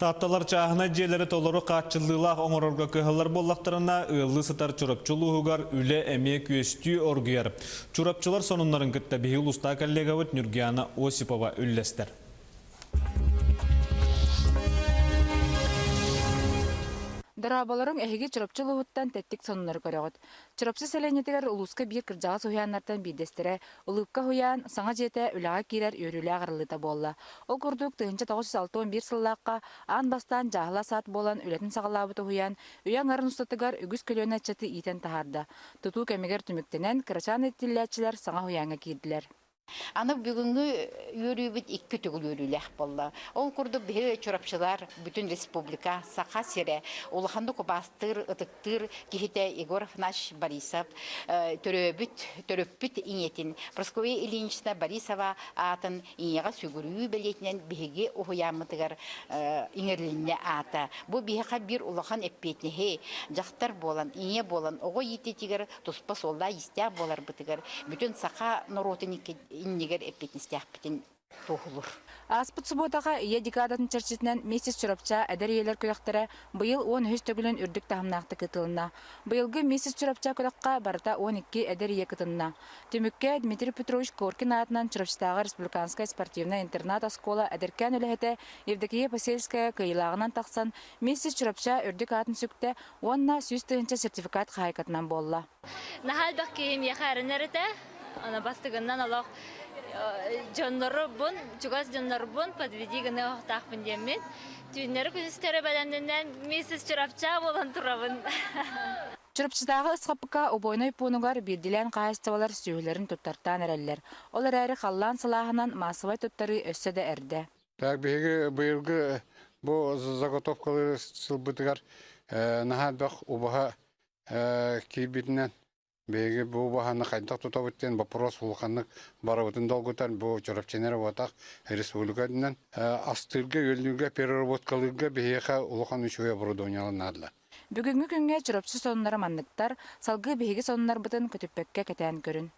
Тапталар чағына желері толыры қатчылдылақ оңырырға көхалар боллақтарына ұйлы сытар чұрапчылығығар үлі әме көстүй оргияр. Чұрапчылар сонунларын күтті бейіл ұста коллегавыт Нюргияна Осипова үллестер. Дарабаларын әхеге чұрапчылы ұттан тәттік сонынар көріғыд. Чұрапчы сәләнетігер ұлысқа бір кіржаға сұхияннартан бейдестірі, ұлыпқа хуян саңа жете үліға керер өрілі ағырылыта болла. Ол күрдік 1961 сыллаққа ан бастан жағыла саат болан үлетін сағалабыты хуян, үйен арын ұстатығар үгіз көліон әтчеті итен тахарды. Тұту кәмегер түміктенен кірачан еттілләтчілер саңа хуянға кейділер. Аны бүгінгі өрібіт екі түгіл өріләқ болла. Ол күрді бе чұрапшылар бүтін республика, сақа сере, олықанды көбастыр, ұтықтыр, кехеті Егоров наш Борисов, төрөппіт инетін. Прасковия Ильинична Борисова атын инеға сүгірі білетінен беге ұхыямытығар иңерлінне ата. Бұл беға бір олақан әппетіне жақтар болан, ине болан, оғы ететігер тұспа солда истя болар бұтығар. Бүтін сақа нұротын иннигер эппетнистях битин тухулур. Аспыт суботаға ие декадатын чарчетінен месяц чурапча әдер елер күліқтері бұйыл 10 төгілін үрдік тағымнақты кытылына. Бұйылғы месяц чурапча күліққа барыта 12 әдер ие кытылына. Түмікке Дмитрий Петрович Коркин атынан чурапчатағы Республиканская спортивная интернат оскола әдеркен үліхеті Евдокия Посельская кайылағынан тақсан месяц чурапча үрдік атын сүкті 10 сүйіз тығынча сертификат қайқатынан болла. Нахал бақкейім яқарынарыта, ана бастығынан алақ жонлары бұн, жүгаз жонлары бұн, подведи ғыны оқтақпын демен. Түйінлері күністері бәләндінен месяц чұрапча болан тұрабын. Чұрапчыдағы ысқапықа обойной пуынығар бірділен қайыстывалар сүйілерін тұттартан әрәлілер. Олар әрі қаллан сылағынан масывай тұттары өсседі әрді. Так, бұйылғы бұл заготовкалы сылбытығар нахад бақ убаға кейбетінен беги бу баханы кайдак тутабыттен вопрос улханнык барабытын долгутан бу чурапченер ватак республикадан астылга өлнүгө переработкалыга беха улхан үчөй оборудованиялар надла. Бүгүнгү күнгө чурапчы сонундар манныктар салгы беги сонундар бытын көтүппекке кетен көрүн.